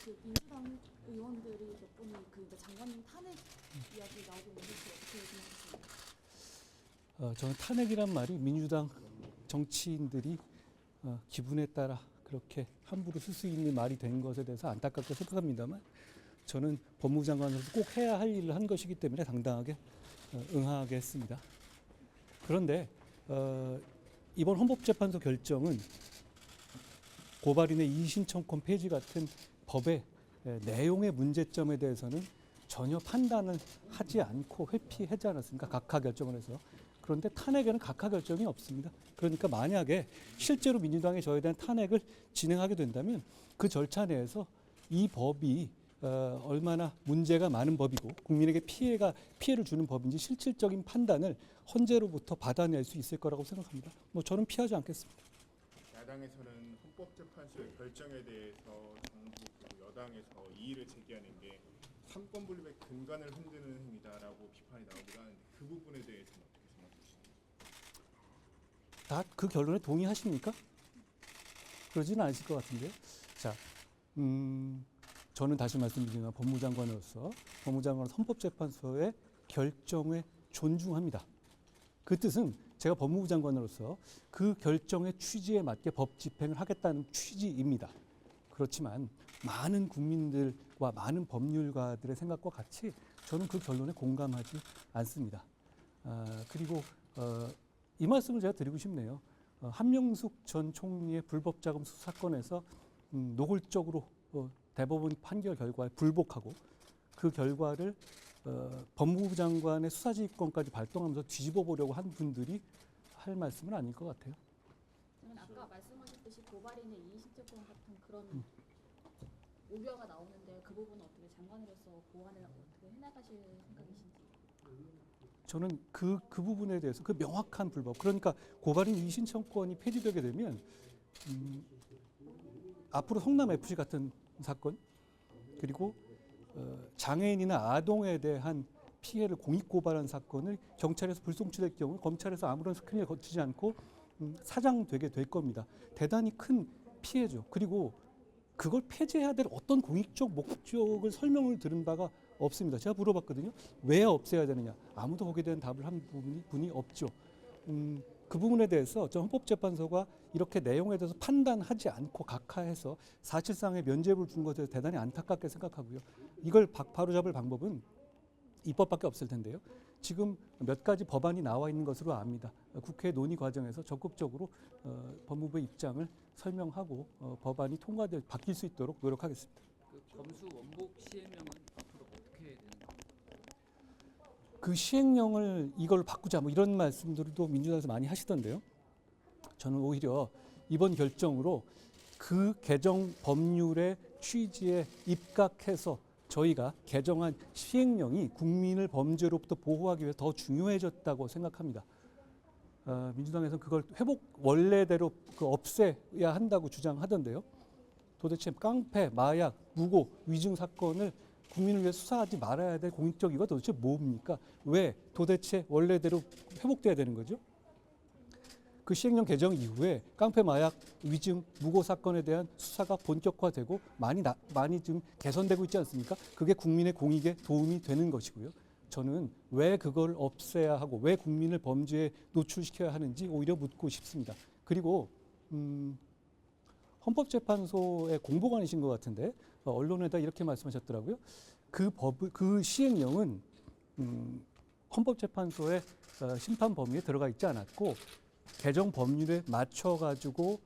그 민주당 의원들이 몇 분이 그 장관님 탄핵 이야기 나오고 있는데 어떻게 생각하십니까? 저는 탄핵이란 말이 민주당 정치인들이 기분에 따라 그렇게 함부로 쓸 수 있는 말이 된 것에 대해서 안타깝게 생각합니다만 저는 법무부 장관으로서 꼭 해야 할 일을 한 것이기 때문에 당당하게 응하게 했습니다. 그런데 이번 헌법재판소 결정은 고발인의 이의신청권 폐지 같은 법의 내용의 문제점에 대해서는 전혀 판단을 하지 않고 회피하지 않았습니까? 각하 결정을 해서. 그런데 탄핵에는 각하 결정이 없습니다. 그러니까 만약에 실제로 민주당이 저에 대한 탄핵을 진행하게 된다면 그 절차 내에서 이 법이 얼마나 문제가 많은 법이고 국민에게 피해를 주는 법인지 실질적인 판단을 헌재로부터 받아낼 수 있을 거라고 생각합니다. 저는 피하지 않겠습니다. 야당에서는 헌법재판소의 결정에 대해서 정부 그리고 여당에서 이의를 제기하는 게 삼권 분립의 근간을 흔드는 행위다라고 비판이 나오기도 하는데 그 부분에 대해서는 어떻게 생각하십니까? 다 그 결론에 동의하십니까? 그러지는 않으실 것 같은데요. 자, 저는 다시 말씀드리지만 법무장관으로서 헌법재판소의 결정에 존중합니다. 그 뜻은 제가 법무부 장관으로서 그 결정의 취지에 맞게 법 집행을 하겠다는 취지입니다. 그렇지만 많은 국민들과 많은 법률가들의 생각과 같이 저는 그 결론에 공감하지 않습니다. 그리고 이 말씀을 제가 드리고 싶네요. 한명숙 전 총리의 불법자금 수사건에서 노골적으로 대법원 판결 결과에 불복하고 그 결과를 법무부 장관의 수사지휘권까지 발동하면서 뒤집어 보려고 한 분들이 할 말씀은 아닐 것 같아요. 저는 아까 말씀하셨듯이 고발인의 이의신청권 같은 그런 우려가 나오는데 그 부분은 어떻게 장관으로서 보완을 어떻게 해나가실 생각이신지? 저는 그 부분에 대해서 그 명확한 불법, 그러니까 고발인 이의신청권이 폐지되게 되면 앞으로 성남FC 같은 사건 그리고 장애인이나 아동에 대한 피해를 공익고발한 사건을 경찰에서 불송치될 경우 검찰에서 아무런 스크린을 거치지 않고 사장되게 될 겁니다. 대단히 큰 피해죠. 그리고 그걸 폐지해야 될 어떤 공익적 목적을 설명을 들은 바가 없습니다. 제가 물어봤거든요. 왜 없애야 되느냐. 아무도 거기에 대한 답을 한 분이 없죠. 그 부분에 대해서 저 헌법재판소가 이렇게 내용에 대해서 판단하지 않고 각하해서 사실상의 면죄부를 준 것에 대해서 대단히 안타깝게 생각하고요. 이걸 바로잡을 방법은 입법밖에 없을 텐데요. 지금 몇 가지 법안이 나와 있는 것으로 압니다. 국회 논의 과정에서 적극적으로 법무부의 입장을 설명하고 법안이 바뀔 수 있도록 노력하겠습니다. 그 검수 원복 시행령은 앞으로 어떻게 되는 겁니까? 그 시행령을 이걸 바꾸자 이런 말씀들도 민주당에서 많이 하시던데요. 저는 오히려 이번 결정으로 그 개정 법률의 취지에 입각해서 저희가 개정한 시행령이 국민을 범죄로부터 보호하기 위해 더 중요해졌다고 생각합니다. 민주당에서는 그걸 원래대로 없애야 한다고 주장하던데요. 도대체 깡패, 마약, 무고, 위증 사건을 국민을 위해 수사하지 말아야 될 공익적 이유가 도대체 뭡니까? 왜 도대체 원래대로 회복돼야 되는 거죠? 그 시행령 개정 이후에 깡패, 마약, 위증, 무고 사건에 대한 수사가 본격화되고 많이 좀 개선되고 있지 않습니까? 그게 국민의 공익에 도움이 되는 것이고요. 저는 왜 그걸 없애야 하고 왜 국민을 범죄에 노출시켜야 하는지 오히려 묻고 싶습니다. 그리고 헌법재판소의 공보관이신 것 같은데 언론에다 이렇게 말씀하셨더라고요. 그 시행령은 헌법재판소의 심판 범위에 들어가 있지 않았고 개정 법률에 맞춰가지고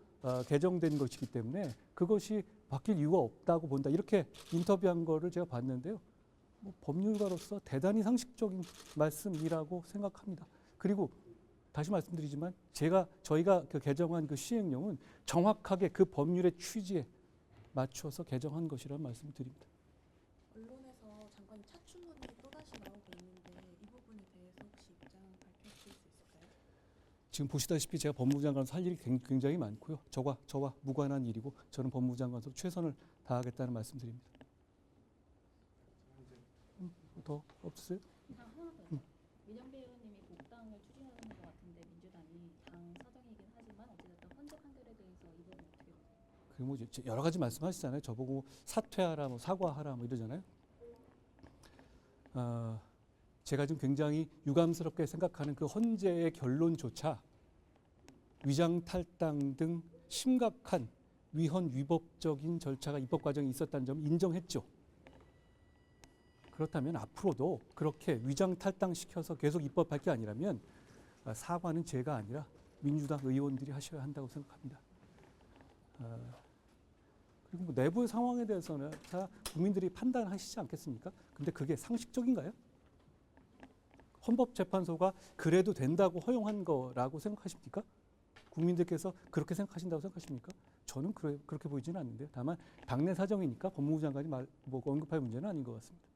개정된 것이기 때문에 그것이 바뀔 이유가 없다고 본다. 이렇게 인터뷰한 거를 제가 봤는데요. 법률가로서 대단히 상식적인 말씀이라고 생각합니다. 그리고 다시 말씀드리지만 저희가 개정한 그 시행령은 정확하게 그 법률의 취지에 맞춰서 개정한 것이라는 말씀을 드립니다. 언론에서 장관이 차춘론이 또다시 나오고 있는데 이 부분에 대해서 혹시 입장 밝혀주실 수 있을까요? 지금 보시다시피 제가 법무부 장관으로서 할 일이 굉장히 많고요. 저와 무관한 일이고 저는 법무부 장관으로서 최선을 다하겠다는 말씀드립니다. 더 없으세요? 하나 더. 민영배 의원님이 복당을 추진하는 것 같은데 민주당이 당 사정이긴 하지만 어쨌든 헌재 판결에 대해서 이 부분 어떻게 보세요? 그리고 뭐 여러 가지 말씀하시잖아요. 저보고 사퇴하라, 뭐 사과하라, 뭐 이러잖아요. 제가 지금 굉장히 유감스럽게 생각하는 그 헌재의 결론조차 위장 탈당 등 심각한 위헌 위법적인 절차가 입법 과정에 있었다는 점을 인정했죠. 그렇다면 앞으로도 그렇게 위장 탈당시켜서 계속 입법할 게 아니라면 사과는 제가 아니라 민주당 의원들이 하셔야 한다고 생각합니다. 그리고 뭐 내부의 상황에 대해서는 다 국민들이 판단하시지 않겠습니까? 근데 그게 상식적인가요? 헌법재판소가 그래도 된다고 허용한 거라고 생각하십니까? 국민들께서 그렇게 생각하신다고 생각하십니까? 저는 그렇게 보이지는 않는데요. 다만 당내 사정이니까 법무부 장관이 언급할 문제는 아닌 것 같습니다.